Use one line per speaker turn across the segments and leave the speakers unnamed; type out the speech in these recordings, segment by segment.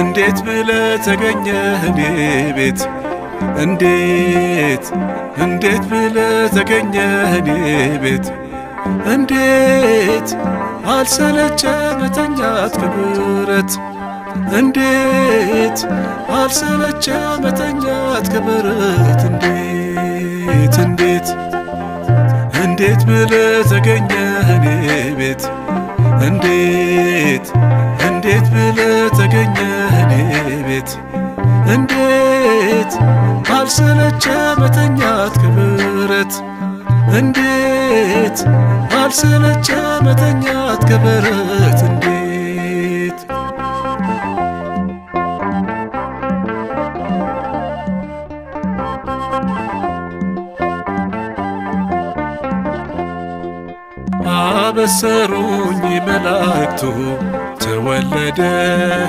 እንዴት ብለህ ተገኘህ እኔ ቤት እንዴት ብለህ ተገኘህ እኔ ቤት እንዴት አልሰለቸ መተኛት ከብረት እንዴት አልሰለቸ መተኛት ከብረት እንዴት ብለህ ተገኘህ እኔ ቤት እንዴት ብለህ ተገኘህ እኔ ቤት እንዴት አልሰለቸ መተኛት ከብረት እንዴት አልሰለቸ መተኛት ከብረት እንዴት አበሰሩኝ መላእክቱ ተወለደ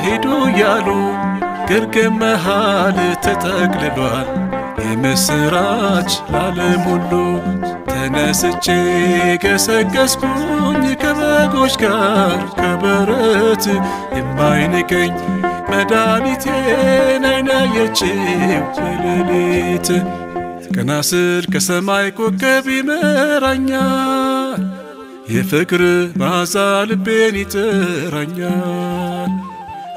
ሂዱ ያሉ ግርግም መሃል ተጠቅልሏል የምስራች ለዓለም ሁሉ ተነስቼ ገሰገስኩኝ ከበጎች ጋር ከበረት የማይንቀኝ መድኃኒቴን ዓይን አየችው በሌሊት ቀና ስል ከሰማይ ኮከብ ይመራኛል የፍቅር መዓዛ ልቤን ይጥራኛል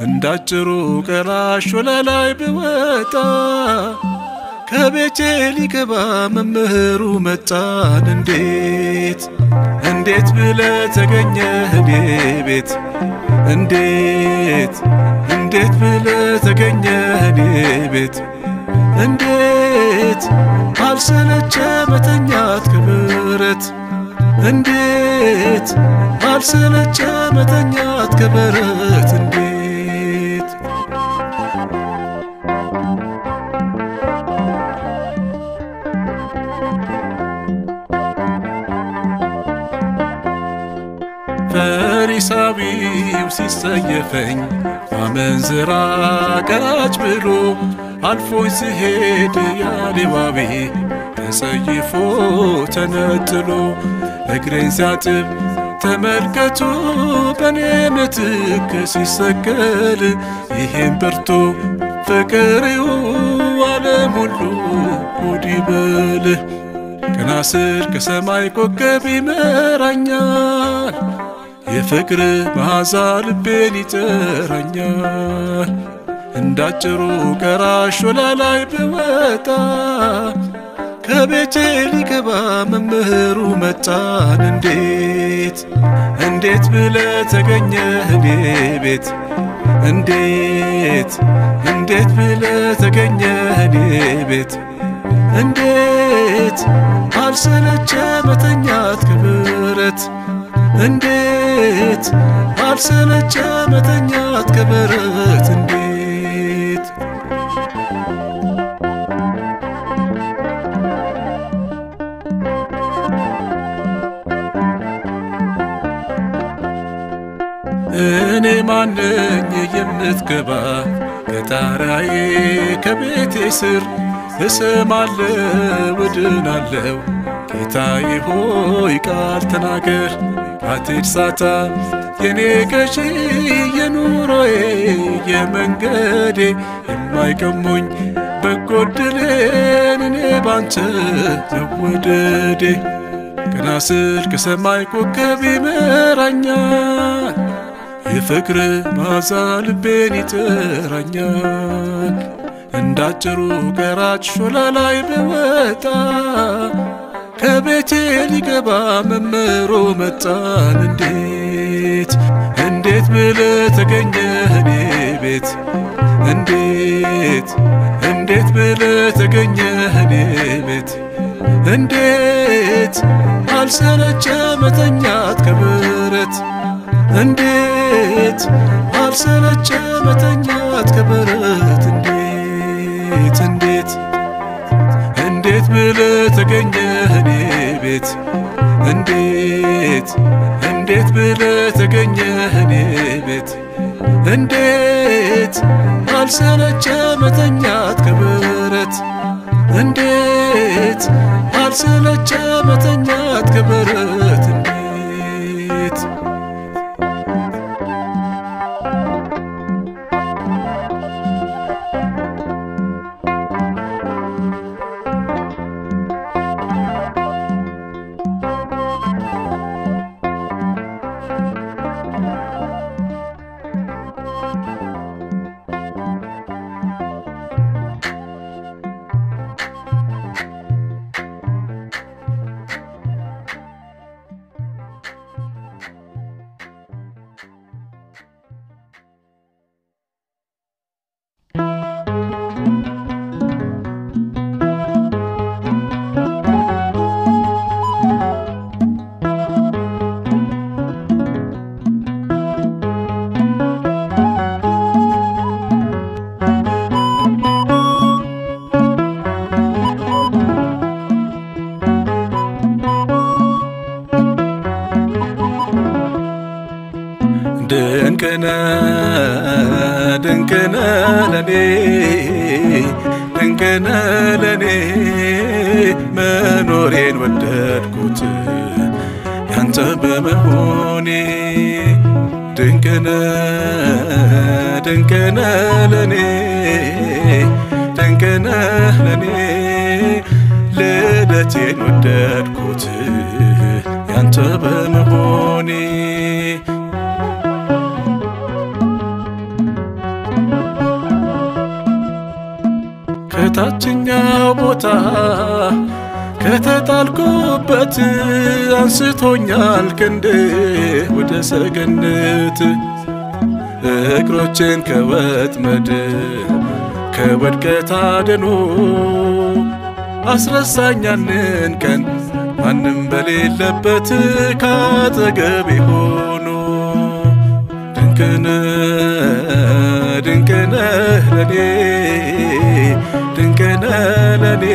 እንዳጭሩ ቀላሽ ወለላይ ብወጣ ከቤቴ ሊገባ መምህሩ መጣን እንዴት ብለህ ተገኘህ እኔ ቤት እንዴት ብለህ ተገኘህ እኔ ቤት እንዴት አልሰለቸ መተኛት ከብረት እንዴት አልሰለቸ መተኛት ከብረት እንዴት ፈሪሳዊው ሲሰየፈኝ አመንዝራ ቀራጭ ብሎ አልፎኝ ሲሄድ ያሌዋዊ ተሰይፎ ተነጥሎ እግሬን ሲያጥብ ተመልከቱ በኔ ምትክ ሲሰቀል ይሄን በርቶ ፍቅሬው ዓለም ሁሉ ጉድ ይበል ቀና ስል ከሰማይ ኮከብ ይመራኛል የፍቅር መዓዛ ልቤን ይጥራኛል እንዳጭሩ ቀራሽ ወለላይ ብወጣ ከቤቴ ሊገባ መምህሩ መጣን እንዴት ብለህ ተገኘህ እኔ ቤት እንዴት ብለህ ተገኘህ እኔ ቤት እንዴት አልሰለቸ መተኛት ከብረት እንዴት አልሰለቸ መተኛት ከብረት እንዴት እኔ ማነኝ የምትገባ ከጣራዬ ከቤቴ ስር እሰማለሁ እድናለሁ ጌታዬ ሆይ ቃል ተናገር አትሂድ ሳታ የኔ ገዢ የኑሮዬ የመንገዴ የማይቀሙኝ በጎ ዕድሌን እኔ ባንተ መወደዴ ቀና ስል ከሰማይ ኮከብ ይመራኛል የፍቅር መዓዛ ልቤን ይጥራኛል እንዳጭሩ ቀራጭ ወለላይ ብወጣ ከቤቴ ሊገባ መምህሩ መጣን እንዴት ብለህ ተገኘህ እኔ ቤት እንዴት ብለህ ተገኘህ እኔ ቤት እንዴት አልሰለቸ መተኛት ከብረት እንዴት አልሰለቸ መተኛት ከብረት እንዴት ብለህ ተገኘህ እኔ ቤት እንዴት ብለህ ተገኘህ እኔ ቤት እንዴት አልሰለቸ መተኛት ከብረት እንዴት አልሰለቸ መተኛት ከብረት እንዴት ድንቅነ ድንቅነ ለኔ ድንቅነ ለኔ መኖሬን ወደድኩት ያንተ በመሆኔ ድንቅነ ድንቅነ ለኔ ድንቅነ ለኔ ልደቴን ወደድኩት ያንተ በመሆኔ ከታችኛው ቦታ ከተጣልኩበት አንስቶኛል ክንድ ወደ ሰገነት እግሮቼን ከወጥመድ ከውድቀት አድኖ አስረሳኝ ያንን ቀን ማንም በሌለበት ካጠገቤ ሆኖ ድንቅነ ድንቅነ ለኔ ድንቅነ ለኔ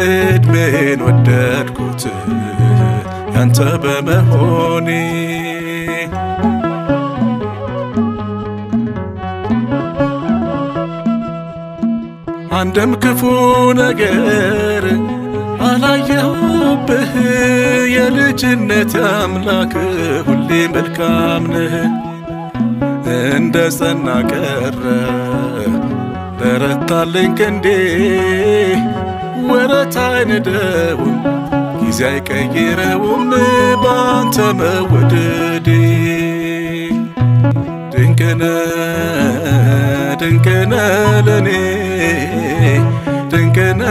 እድሜን ወደድኩት ያንተ በመሆኔ አንድም ክፉ ነገር አላየሁብህ የልጅነት አምላክ ሁሌ መልካም ነህ እንደ ጸና ቀረ በረታልኝ ክንዴ ወረት አይንደውም ጊዜ አይቀይረውም ባንተ መወደዴ ድንቅነ ድንቅነ ለኔ ድንቅነ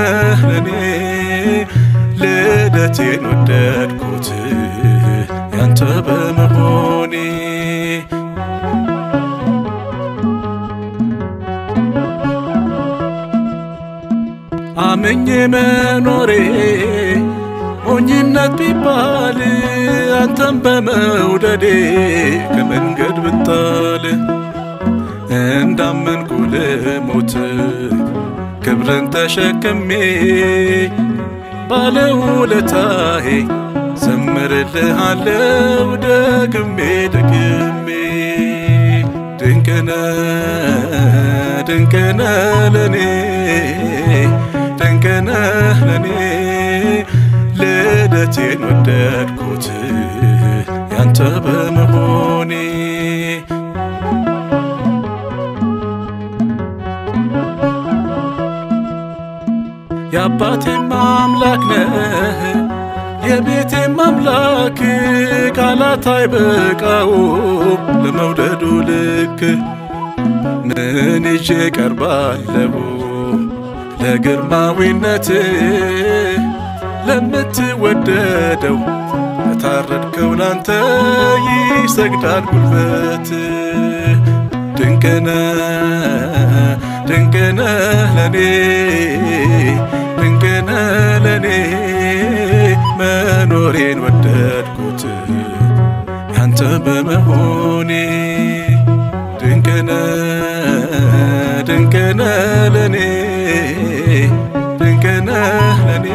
ለኔ ልደቴን ወደድኩት ያንተ በመሆኔ አምኜ መኖሬ ሞኝነት ቢባል አንተም በመውደዴ ከመንገድ ብጣል እንዳመንኩ ልሞት ክብርን ተሸክሜ ባለውለታዬ ዘምርልሃለሁ ደግሜ ደግሜ ድንቅነ ድንቅነ ለኔ ድንቅነ ለኔ ልደቴን ወደድኩት ያንተ በመሆኔ የአባቴም አምላክ ነህ የቤቴም አምላክ ቃላት አይበቃውም ለመውደዱ ልክ ምን ይዤ ቀርባለሁ ለግርማዊነት ለምትወደደው ለታረድከው ላንተ ይሰግዳል ጉልበት ድንቅነ ድንቅነ ለኔ ድንቅነ ለኔ መኖሬን ወደድኩት ያንተ በመሆኔ ድንቅነ ድንቅነ ለኔ ድንቅነ ለኔ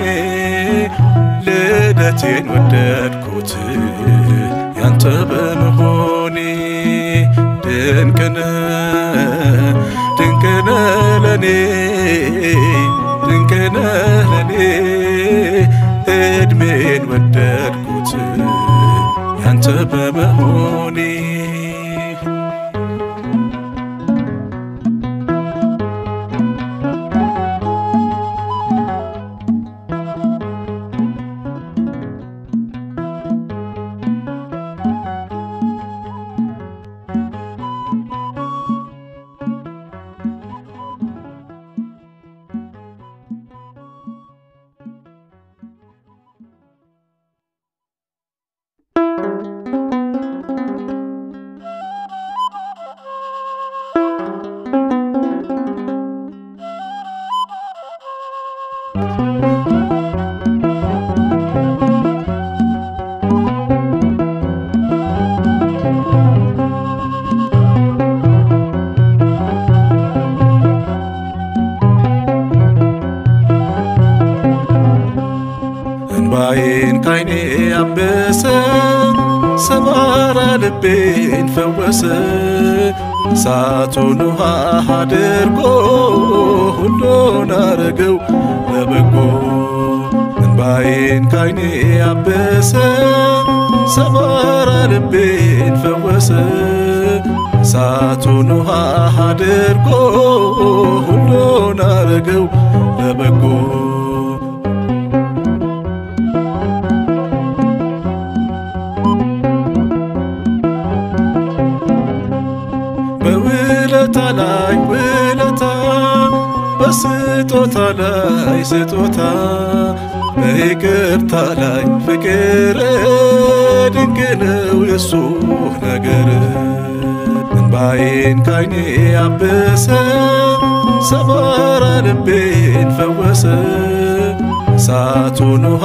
ልደቴን ወደድኩት ያንተ በመሆኔ ድንቅነ ድንቅነ ለኔ ድንቅነ ለኔ እድሜን ወደድኩት ያንተ በመሆኔ እንባዬን ካይኔ አበሰ ሰባራ ልቤን ፈወሰ እሳቱን ውሃ አድርጎ ሁሉን አረገው ለበጎ እንባዬን ካይኔ አበሰ ሰባራ ልቤን ፈወሰ እሳቱን ውሃ አድርጎ ሁሉን አረገው ለበጎ በውለታ ላይ ውለታ በስጦታ ላይ ስጦታ በይቅርታ ላይ ፍቅር ድንቅ ነው የሱ ነገር እንባዬን ካይኔ አበሰ ሰባራ ልቤን ፈወሰ እሳቱን ውሃ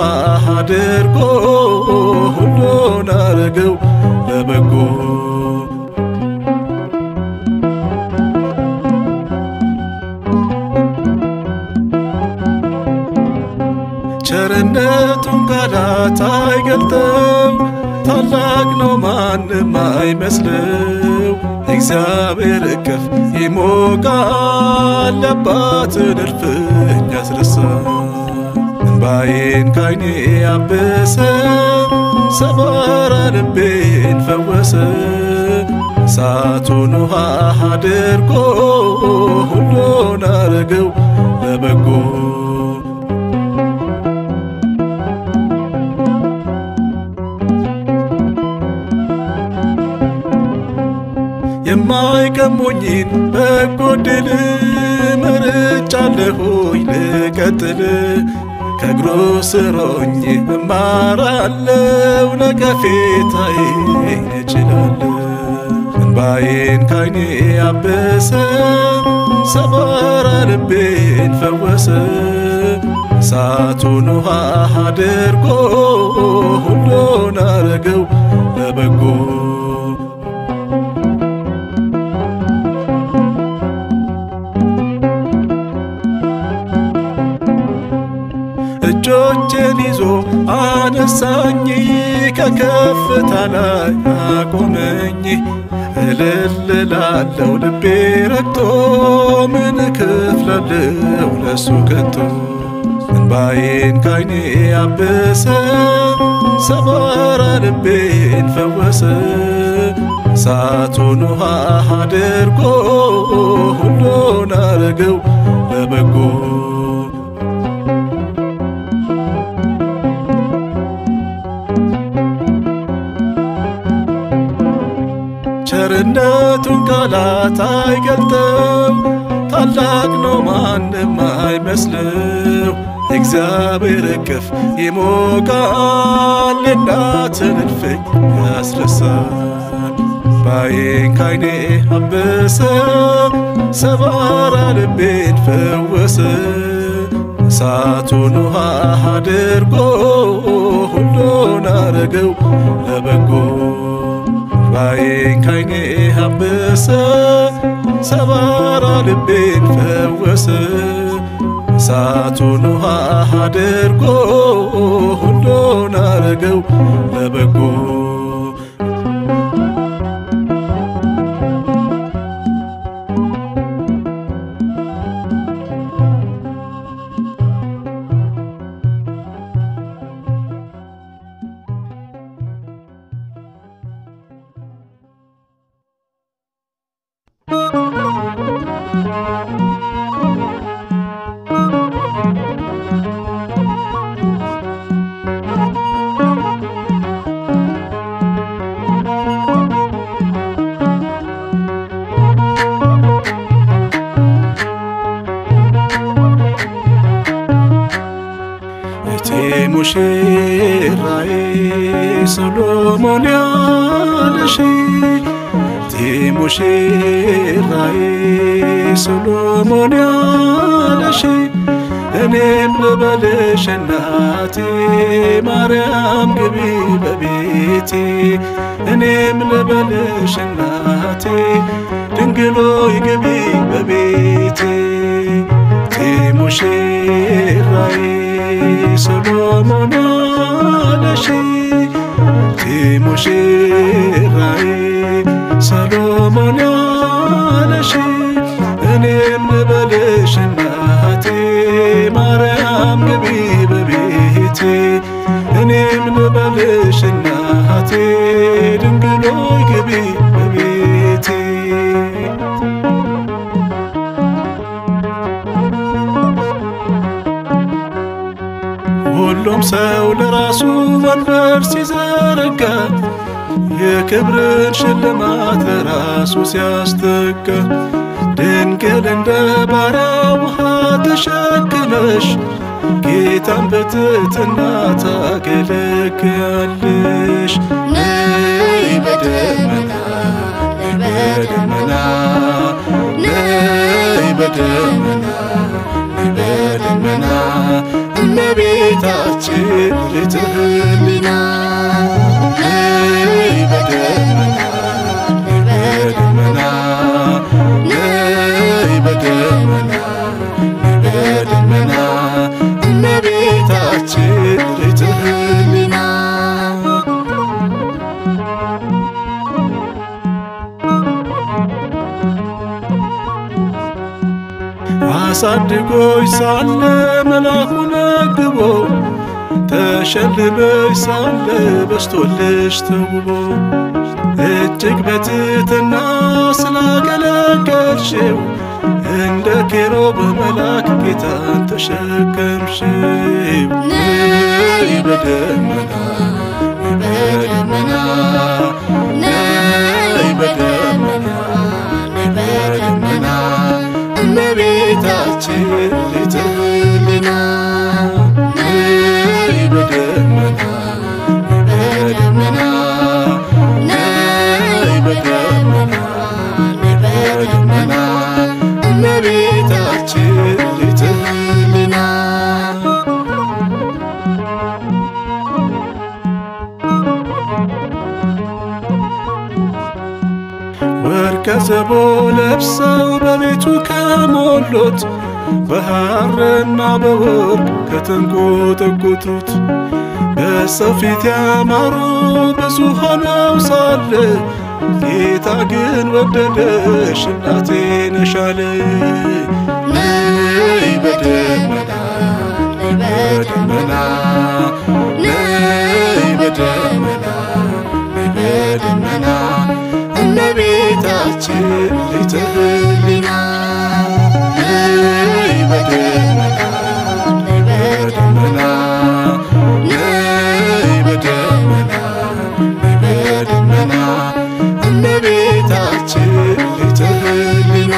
አድርጎ ሁሉን አረገው ለበጎ ቸርነቱን ቃላት አይገልጠው ታላቅ ነው ማንም አይመስለው እግዚአብሔር እቅፍ ይሞቃል አባትን እልፍኝ ያስረሳል እንባዬን ካይኔ አበሰ ሰባራ ልቤን ፈወሰ እሳቱን ውሃ አድርጎ ሁሉን አረገው ለበጎ የማይቀሙኝን በጎ ዕድል መርጫለሁኝ ልቀጥል ከእግሩ ስር ሆኜ እማራለሁ ነቀፌታዬን እችላለሁ እንባዬን ካይኔ አበሰ ሰባራ ልቤን ፈወሰ እሳቱን ውሃ አድርጎ ሁሉን አረገው ለበጎ እጆቼን ይዞ አነሳኝ ከከፍታ ላይ አቆመኝ እልል እላለሁ ልቤ ረክቶ ምን እከፍላለሁ ለሱ ከቶ እንባዬን ካይኔ አበሰ ሰባራ ልቤን ፈወሰ እሳቱን ውሃ አድርጎ ሁሉን አረገው ለበጎ ቸርነቱን ቃላት አይገልጠው ታላቅ ነው ማንም አይመስለው እግዚአብሔር እቅፍ ይሞቃል እናትን እልፍኝ ያስረሳል እንባዬን ካይኔ አበሰ ሰባራ ልቤን ፈወሰ እሳቱን ውሃ አድርጎ ሁሉን አረገው ለበጎ እንባዬን ካይኔ አበሰ ሰባራ ልቤን ፈወሰ እሳቱን ውሃ አድርጎ ሁሉን አረገው ለበጎ ሙሽራዬ ሰሎሞን ያለሽ ሙሽራዬ ሰሎሞን ያለሽ እኔም ልበልሽ እናቴ ማርያም ግቢ በቤቴ እኔም ልበልሽ እናቴ ድንግሎይ ግቢ በቤቴ ሙሽራዬ ሰሎሞን ያለሽ ሙሽራዬ ሰሎሞን ያለሽ እኔም ልበልሽ እናቴ ማርያም ግቢ በቤቴ እኔም ልበልሽ እናቴ ድንግል ሆይ ግቢ በቤቴ ሁሉም ሰው ለራሱ ወንበር ሲዘረጋ የክብርን ሽልማት ለራሱ ሲያስተጋ ድንግል እንደ ባሪያ ውሃ ተሸክመሽ ጌታን በትሕትና ታገለግያለሽ። ነይ በደመና ነይ በደመና ነይ በደመና ነይ በደመና እመቤታችን ርትዕ ሕሊና ነይ በደመና ነይ በደመና ነይ በደመና ነይ በደመና እመቤታችን ርትዕ ሕሊና አሳድጎሽ ሳለ መልአኩ ነግቦ ተሸልመሽ ሳለ በስቶልሽ ተውቦ እጅግ በትሕትና ስላገለገልሽው እንደ ኬሩብ መልአክ ጌታን ተሸከምሽው። ነይ በደመና ነይ በደመና ነይ በደመና ነይ በደመና እመቤታችን ርትዕ ሕሊና ነይ በደመና ነይ በደመና ነይ በደመና ነይ በደመና እመቤታችን ርትዕ ሕሊና ወርቀ ዘቦ ለብሰው በቤቱ ከሞሉት በሐርና በወርቅ ከተንቆጠቆጡት በሰው ፊት ያማሩ ብዙ ሆነው ሳለ ጌታ ግን ወደደሽ እናቴ ነሽ አለ። ነይ በደመና ነይ በደመና ነይ በደመና ነይ በደመና እመቤታችን ርትዕ ሕሊና ነይ በደመና ነይ በደመና ነይ በደመና ነይ በደመና እመቤታችን ርትዕ ሕሊና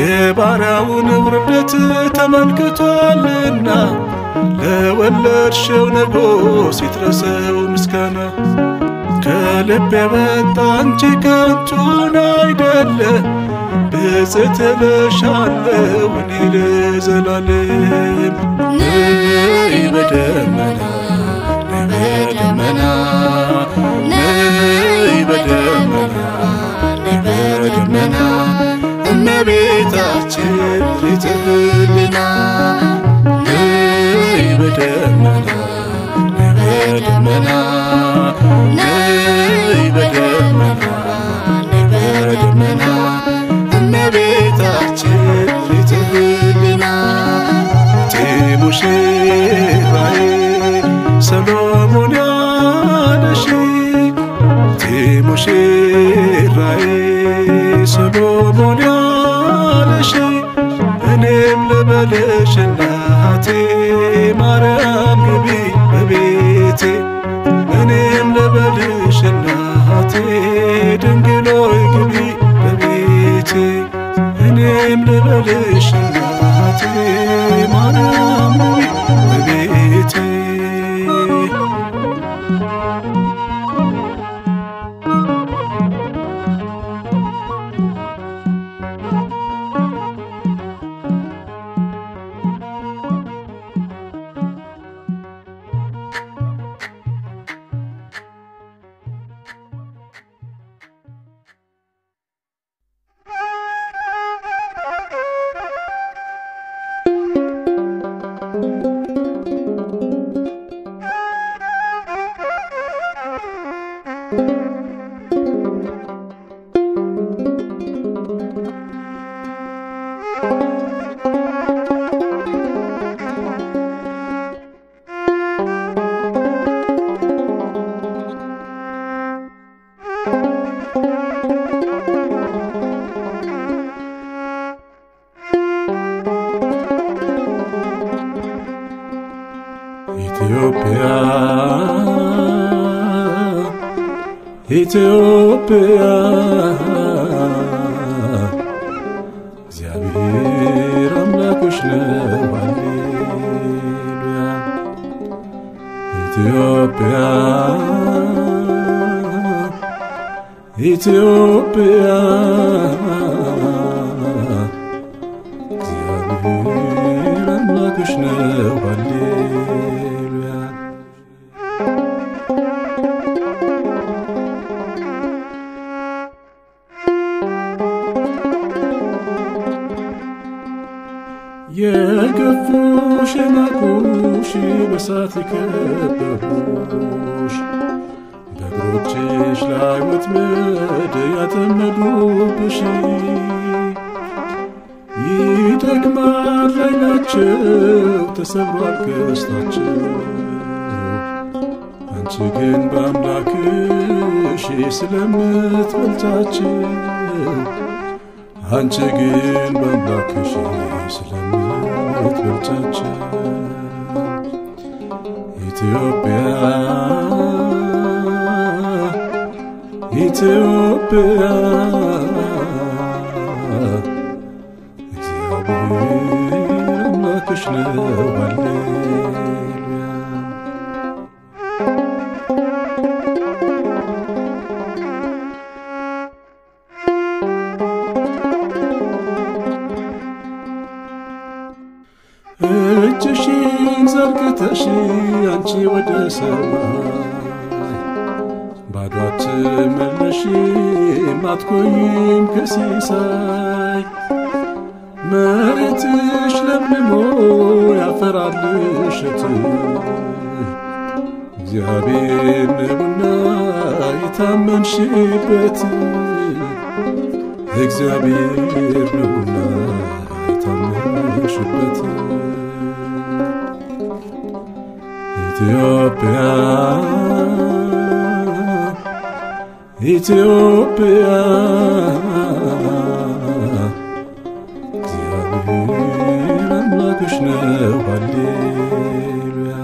የባሪያውን ውርደት ተመልክቷልና ለወለድሽው ንጉሥ ይድረሰው ምስጋና። ከልብ የወጣ እንጂ ከንቱን አይደለ ብፅዕት እልሻለሁ እኔ ለዘላለም። ነይ በደመና ነይ በደመና ነይ በደመና ነይ በደመና እመቤታችን ርትዕ ሕሊና ነይ በደመና ነይ በደመና ነይ በደመና ነይ በደመና እመቤታችን ርትዕ ሕሊና ሙሽራዬ ሰሎሞን ያለሽ ሙሽራዬ ሰሎሞን ያለሽ እኔም ልበልሽ እናቴ ማርያም ግቢ በቤቴ እኔም ልበልሽ እናቴ ድንግል ሆይ ግቢ በቤቴ እኔም ልበልሽ እናቴ ማርያም ግቢ በቤቴ ኢትዮጵያ ኢትዮጵያ እግዚአብሔር አምላክሽ ነው ሃሌሉያ ኢትዮጵያ ኢትዮጵያ እግዚአብሔር አምላክሽ ነው ሃሌሉያ የገፉሽ ናቁሽ በሳት የከበቡሽ በእግሮችሽ ላይ ወጥመድ ያጠመዱብሽ ይደክማል ኃይላቸው ተሰብሯል ቀስታቸው አንቺ ግን በአምላክሽ ስለምትበልጫቸው አንቺ ግን በአምላክሽ ስለምትበልጫቸው ኢትዮጵያ ኢትዮጵያ እግዚአብሔር አምላክሽ ነው ሃሌሉያ እጅሽን ዘርግተሽ አንቺ ወደ ሰማይ ባዶ አትመለሺም አትቆይም ከሲሳይ መሬትሽ ለምልሞ ያፈራል እሸት እግዚአብሔር ነውና የታመንሽበት እግዚአብሔር ነውና የታመንሽበት ኢትዮጵያ ኢትዮጵያ እግዚአብሔር አምላክሽ ነው ሃሌሉያ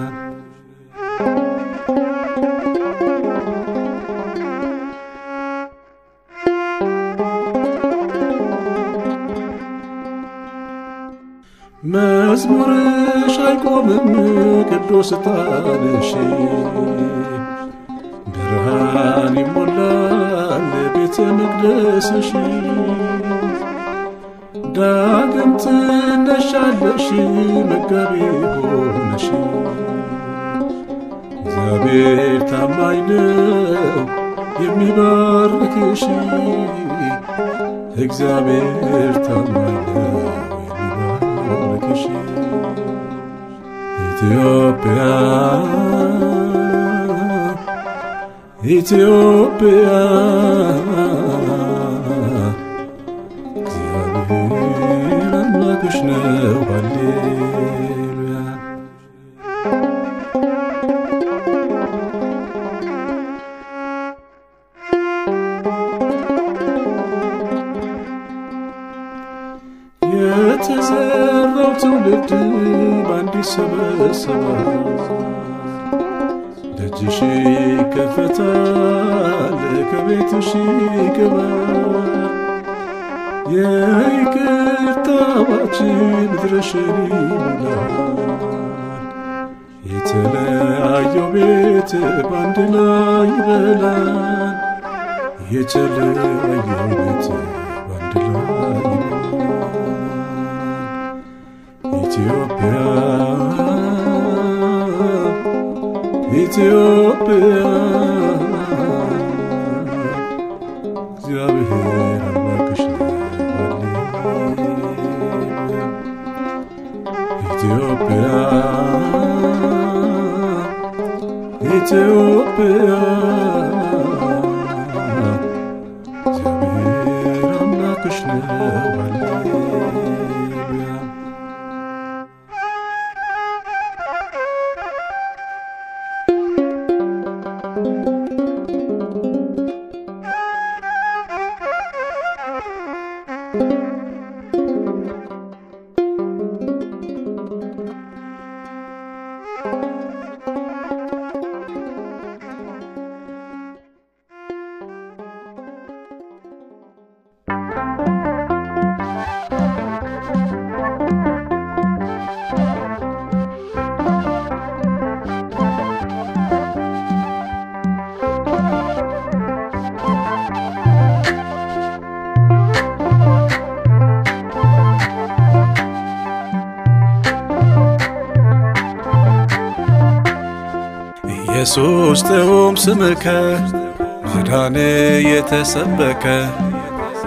መዝሙርሽ አይቆምም ቅዱስ ዕጣንሽ ብርሃን ይሞላል ቤተ መቅደስሽ ዳግም ትነሻለሽ መጋቢ ሆነሽ እግዚአብሔር ታማኝ ነው የሚባርክሽ እግዚአብሔር ታማኝ ነው የሚባርክሽ ኢትዮጵያ ኢትዮጵያ እግዚአብሔር አምላክሽ ነው ሃሌሉያ የተዘራው ትውልድ ባንድ ይሰበሰባል ደጅሽ ይከፈታል ከቤትሽ ይገባል የይቅርታዎች ምድርሽን ይሞላል የተለያየው ቤት ባንድ ላይ ይበላል የተለያየው ቤት ባንድ ላይ ይበላል ኢትዮጵያ ኢትዮጵያ እግዚአብሔር አምላክሽ ነው ሃሌሉያ ኢትዮጵያ ኢትዮጵያ እግዚአብሔር አምላክሽ ነው ሃሌሉያ ኢየሱስ ጥዑም ስምከ ማዳን የተሰበከ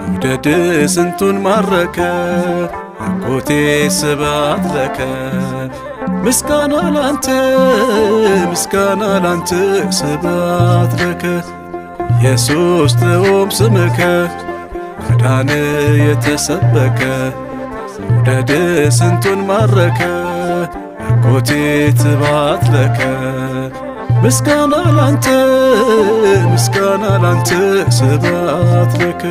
ውደድ ስንቱን ማረከ አጎቴ ስብሐት ለከ ምስጋና ላንተ ምስጋና ላንተ ስብሐት ለከ ኢየሱስ ጥዑም ስምከ ማዳን የተሰበከ ውደድ ስንቱን ማረከ አጎቴ ስብሐት ለከ ምስጋና ላንተ ምስጋና ላንተ ስብሐት ለከ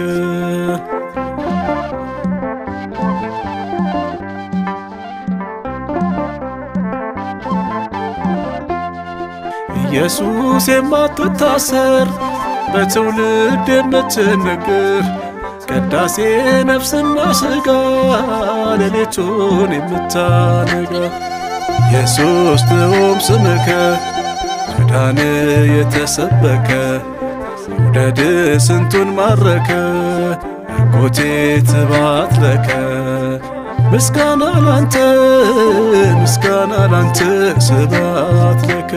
ኢየሱስ የማትታሰር በትውልድ የምትነግር ቅዳሴ ነፍስና ሥጋ ሌሊቱን የምታነጋ ኢየሱስ ጥዑም ስምከ ማዳን የተሰበከ ውደድ ስንቱን ማረከ አጎቴ ስብሐት ለከ ምስጋና ላንተ ምስጋና ላንተ ስብሐት ለከ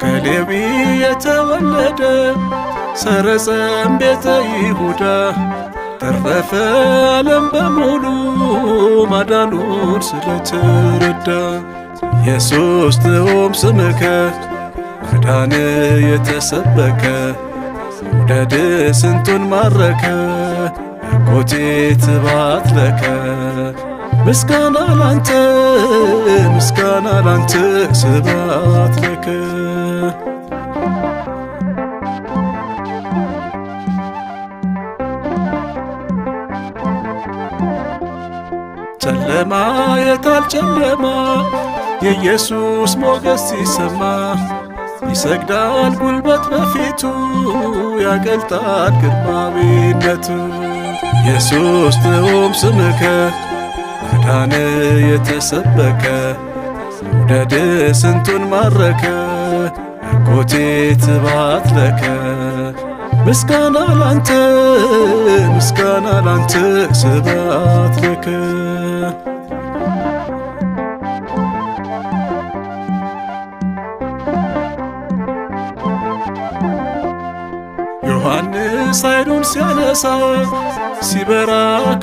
ከሌዊ የተወለደ ሰረጸም ቤተ ይሁዳ ተረፈ ዓለም በሙሉ ማዳኑን ስለተረዳ ኢየሱስ ጥዑም ስምከ ማዳን የተሰበከ ውደድ ስንቱን ማረከ አጎቴ ስብሐት ለከ ምስጋና ላንተ ምስጋና ላንተ ስብሐት ለከ ጨለማ የታል ጨለማ የኢየሱስ ሞገስ ሲሰማ ይሰግዳል ጉልበት በፊቱ ያቀልጣል ግርማዊነቱ ኢየሱስ ጥዑም ስምከ ማዳን የተሰበከ ውደድ ስንቱን ማረከ አጎቴ ስብሐት ለከ ምስጋና ላንተ ምስጋና ላንተ ስብሐት ለከ ዮሐንስ ዓይኑን ሲያነሳ ሲበራ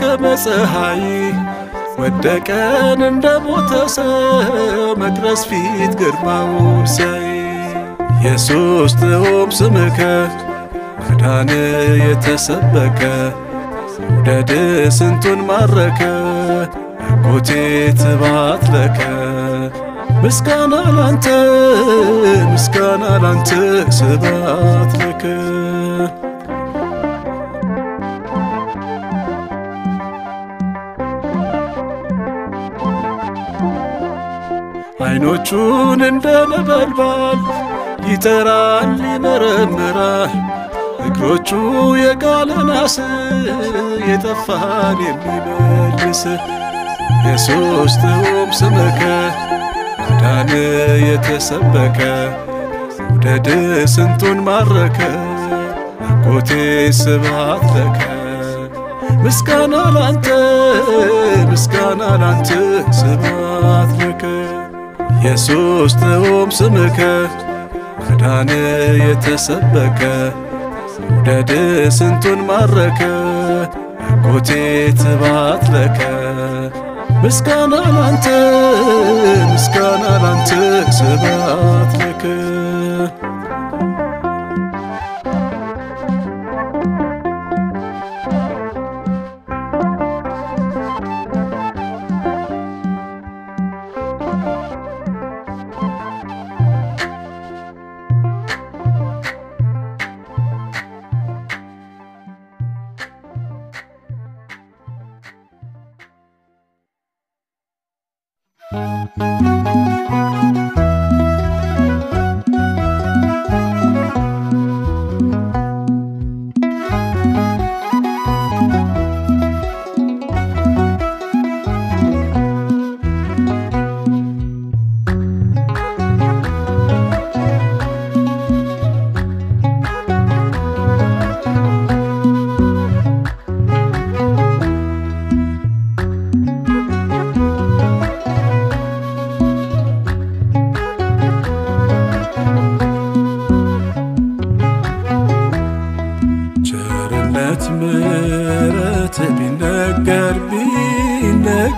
ከመፀሐይ ወደቀን እንደ ሞተ ሰው መቅደስ ፊት ግርማውን ሲያይ ኢየሱስ ጥዑም ስምከ ማዳን የተሰበከ ውደድ ስንቱን ማረከ አጎቴ ስብሐት ለከ ምስጋና ላንተ ምስጋና ላንተ ስብሐት ለከ ዓይኖቹን እንደ ነበልባል ይጠራል ይመረምራል እግሮቹ የጋለ ናስ የጠፋን የሚመልስ ኢየሱስ ጥዑም ስምከ ማዳን የተሰበከ ውደድ ስንቱን ማረከ አጎቴ ስብሐት ለከ ምስጋና ላንተ ምስጋና ላንተ ስብሐት ለከ ኢየሱስ ጥዑም ስምከ ማዳን የተሰበከ ውደድ ስንቱን ማረከ አጎቴ ስብሐት ለከ ምስጋና ላንተ ምስጋና ላንተ ስብሐት ለከ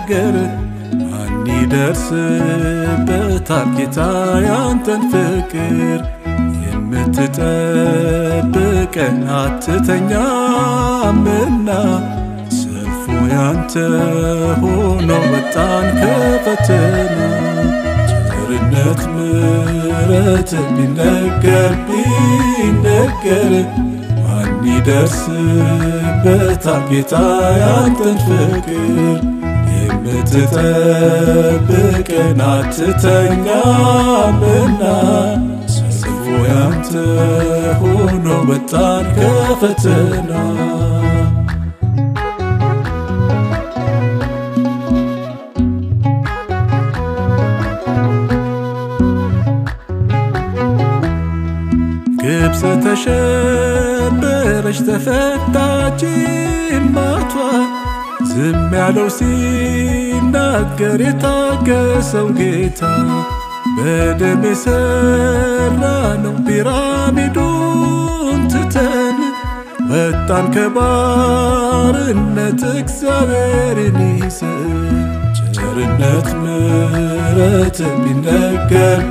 ቢነገር ማን ይደርስበታል ጌታ ያንተን ፍቅር የምትጠብቀን አትተኛምና ሰልፉ ያንተ ሆኖ ወጣን ከፈተና ቸርነት ምሕረት ቢነገር ማን ይደርስበታል ጌታ ያንተን ፍቅር የምትጠብቀን አትተኛምና ሰልፉ ያንተ ሆኖ ወጣን ከፈተና ግብፅ ተሸበረች ተፈታች ማቷ ዝም ያለው ሲናገር የታገሰው ጌታ በደም የሠራነው ፒራሚዱን ትተን ወጣን ከባርነት እግዚአብሔርን ይዘን ቸርነት ምሕረት ቢነገር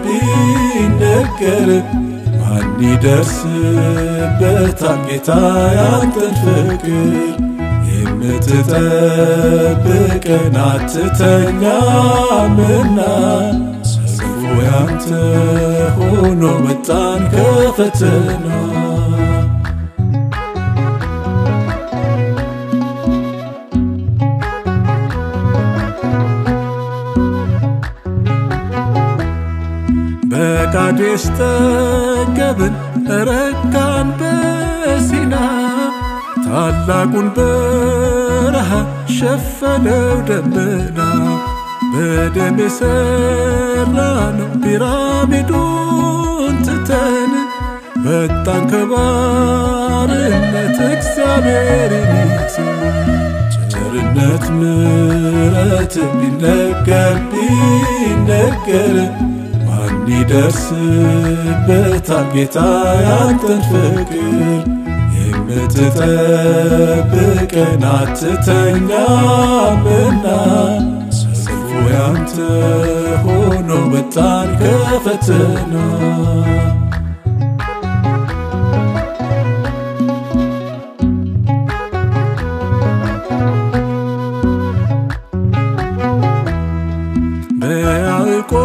ማን ይደርስበታል ጌታ ያንተን ፍቅር የምትጠብቀን አትተኛምና ሰልፉ ያንተ ሆኖ ወጣን ከፈተና በቃዴስ ጠገብን ረካን በሲና ታላቁን በረሃ ሸፈነው ደመና በደም የሠራነው ፒራሚዱን ትተን ወጣን ከባርነት እግዚአብሔርን ይዘን ቸርነት ምሕረት ቢነገር ማን ይደርስበታል ጌታ ያንተን ፍቅር የምትጠብቀን አትተኛምና ሰልፉ ያንተ ሆኖ ወጣን ከፈተና በያዕቆብ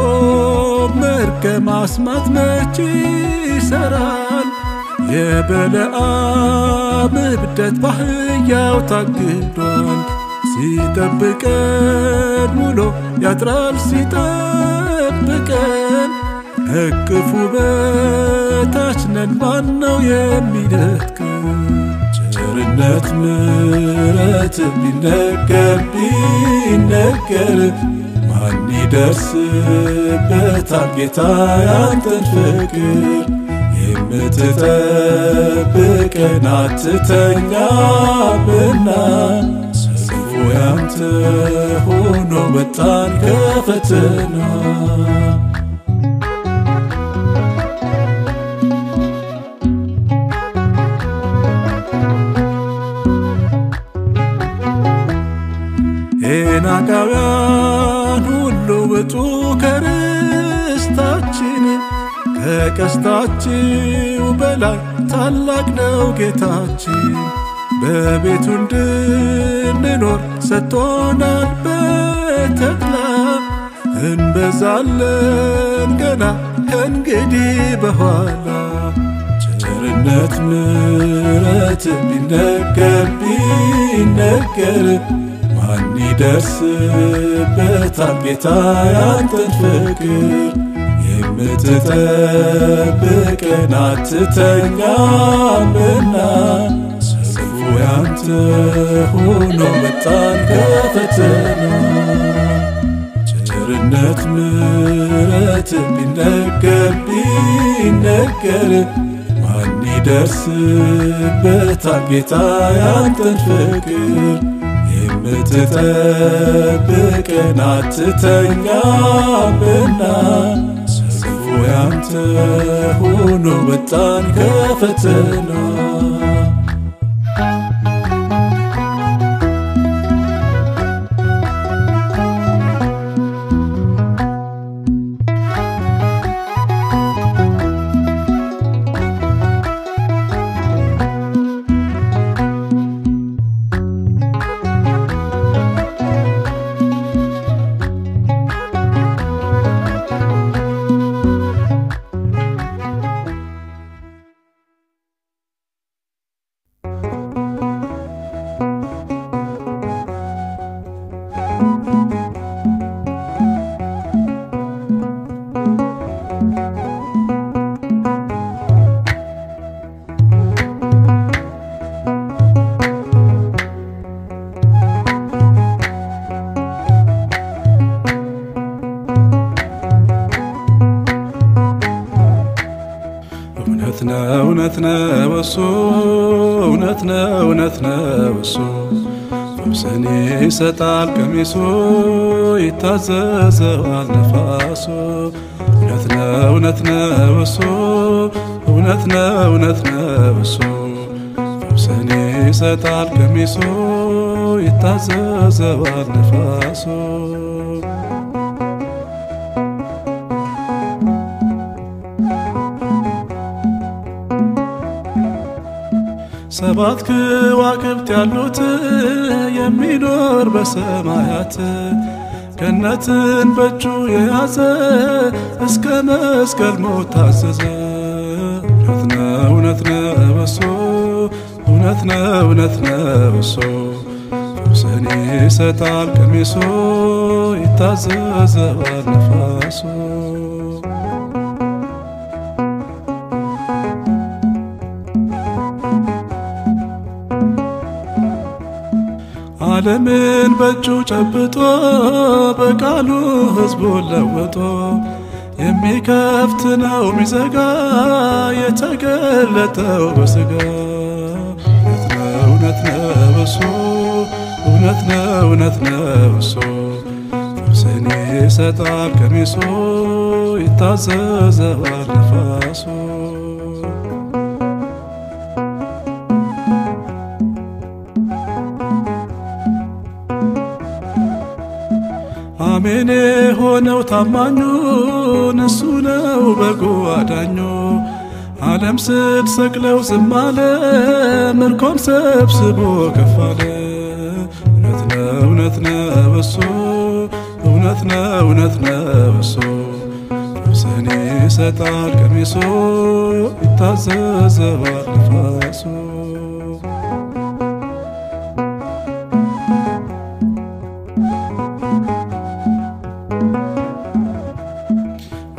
መርገም አስማት መች ይሠራል የበለዓም እብደት በአህያው ታግዷል ሲጠብቀን ውሎ ያድራል ሲጠብቀን እቅፉ በታች ነን ማነው የሚነጥቀን ቸርነት ምሕረት ቢነገር ማን ይደርስበታል ጌታ ያንተን ፍቅር የምትጠብቀን አትተኛምና ሰልፉ ያንተ ሆኖ ወጣን ከፈተና ኤናቃውያን ሁሉ ውጡ ከርስታችን ከቀስታችሁ በላይ ታላቅ ነው ጌታችን በቤቱ እንድንኖር ሰጥቶናል በተድላ እንበዛለን ገና ከእንግዲህ በኋላ ቸርነት ምሕረት ቢነገር ማን ይደርስበታል ጌታ ያንተን ፍቅር የምትጠብቀን አትተኛምና ሰልፉ ያንተ ሆኖ ወጣን ከፈተና ቸርነት ምሕረት ቢነገር ማን ይደርስበታል ጌታ ያንተን ፍቅር የምትጠብቀን አትተኛምና ሰልፉ ያንተ ሆኖ ወጣን ከፈተና እውነት ነው እሱ እውነት ነው እሱ ፈውስን ይሰጣል ቀሚሱ ይታዘዘዋል ነፋሱ እውነት ነው እሱ እውነት ነው እሱ ፈውስን ይሰጣል ቀሚሱ ይታዘዘዋል ነፋሱ ሰባት ከዋክብት ያሉት የሚኖር በሰማያት ገነትን በእጁ የያዘ እስከ መስቀል ሞት ታዘዘ እውነት ነው እሱ እውነት ነው እሱ ፈውስን ይሰጣል ቀሚሱ ይታዘዘዋል ነፋሱ ዓለምን በእጁ ጨብጦ በቃሉ ሕዝቡን ለውጦ የሚከፍት ነው ሚዘጋ የተገለጠው በሥጋ እውነት ነው እሱ እውነት ነው እሱ ፈውስን ይሰጣል ቀሚሱ ይታዘዘዋል ነፋሱ አሜን የሆነው ታማኙን እሱ ነው በጎ አዳኙ ዓለም ስትሰቅለው ዝም አለ ምርኮን ሰብስቦ ከፍ አለ እውነት ነው እሱ እውነት ነው እሱ ፈውስን ይሰጣል ቀሚሱ ይታዘዘዋል ነፋሱ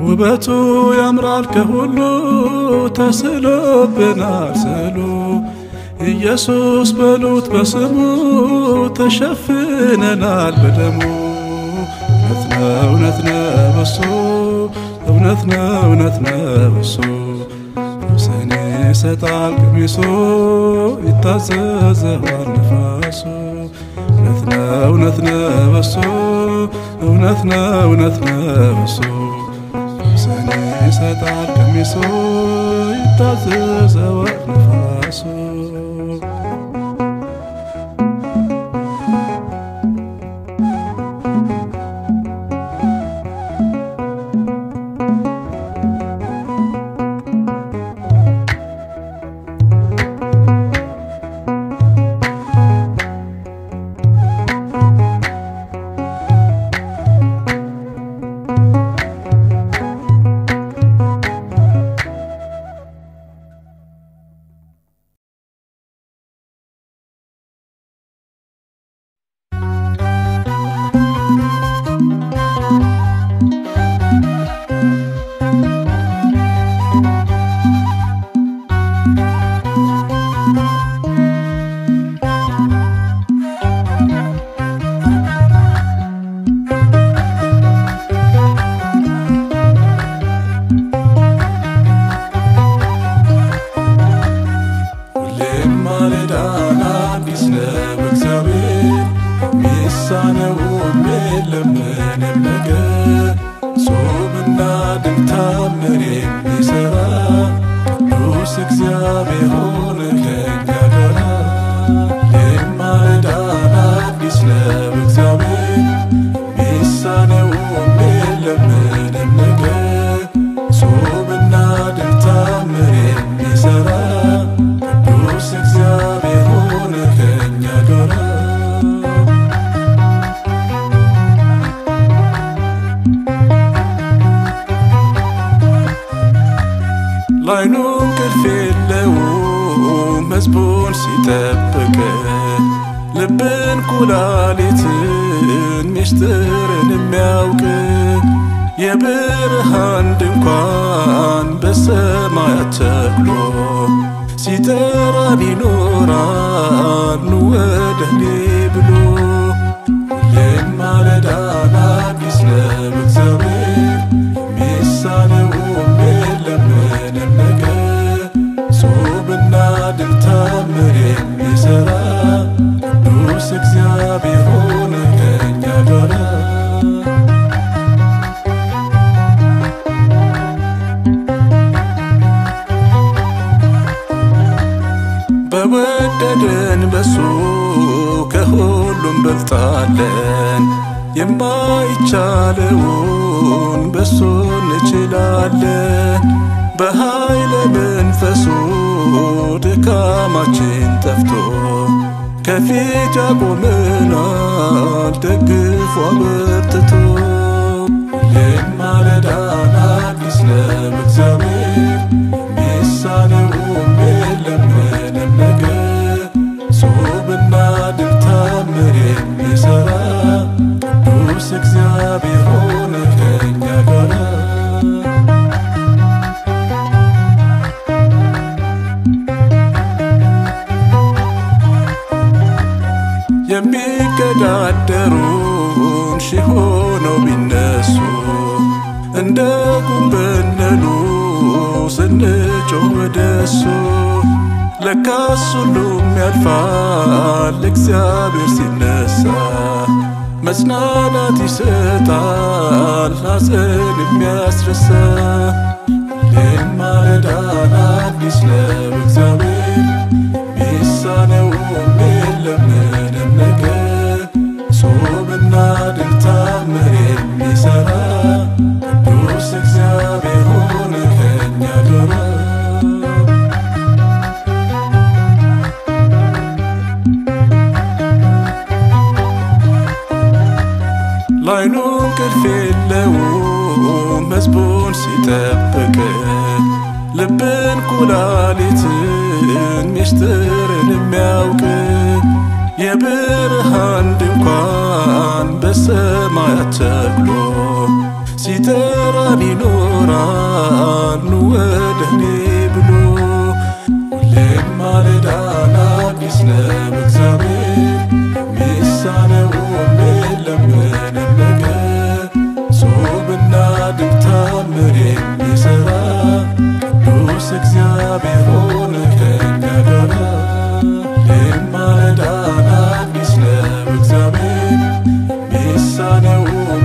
ውበቱ ያምራል ከሁሉ ተስሎብናል ስዕሉ ኢየሱስ በሉት በስሙ ተሸፍነናል በደሙ እውነት ነው እሱ እውነት ነው እሱ ፈውስን ይሰጣል ቀሚሱ ይታዘዘዋል ነፋሱ እውነት ነው እሱ እውነት ነው እሱ ፈውስን ይሰጣል ቀሚሱ ይታዘዘዋል ነፋሱ ላይኑን ቅልፍ የለውም ሕዝቡን ሲጠብቅ ልብን ኩላሊትን ሚስጥርን የሚያውቅ የብርሃን ድንኳን በሰማያት ተክሎ ሲጠራን ይኖራል ኑ ወደ እኔ ብሎ ሁሌም ማለዳን አዲስ ነው እግዚአብሔር ሚሳነውም የለም ምንም ነገር ድንቅ ታምር የሚሠራ ቅዱስ እግዚአብሔር ሆነ ከእኛ ጋራ። በወደደን በሱ ከሁሉም በልጣለን። የማይቻለውን በሱ እንችላለን። በኃይለ መንፈሱ ድካማችን ጠፍቶ ከፊት ያቆመናል ደግፎ አበርትቶ። ሁሌም ማለዳን አዲስ ነው እግዚአብሔር የሚሳነውም የለም ምንም ነገር። ጾምና ድንቅ ታምር የሚሠራ ቅዱስ እግዚአብሔር ሆነ ከእኛ ጋራ። የሚገዳደሩን ሺህ ሆነው ቢነሱ እንደ ጉንበነኑ ስንጮህ ወደሱ። ለካስ ሁሉም ያልፋል እግዚአብሔር ሲነሳ። መጽናናት ይሰጣል ሐዘን የሚያስረሳ። ሁሌም ማለዳን አዲስ ነው እግዚአብሔር የሚሳነውም የለም ምንም ነገር። ጾምና ድንቅ ታምር የሚሠራ ቅዱስ እግዚአብሔር ሆነ ከእኛ ጋራ። ላይኑ እንቅልፍ የለውም ሕዝቡን ሲጠብቅ። ልብን ኩላሊትን ምስጢርን የሚያውቅ የብርሃን ድንኳን በሰማያት ተክሎ ሲጠራን ይኖራል ኑ ወደ እኔ ብሎ። ሁሌም ማለዳን አዲስ ነው እግዚአብሔር የሚሳነውም የለም ምንም ነገር። ጾምና ድንቅ ታምር የሚሠራ ቅዱስ እግዚአብሔር ሆነ ከእኛ ጋራ። ሁሌም ማለዳን አዲስ ነው እግዚአብሔር የሚሳነውም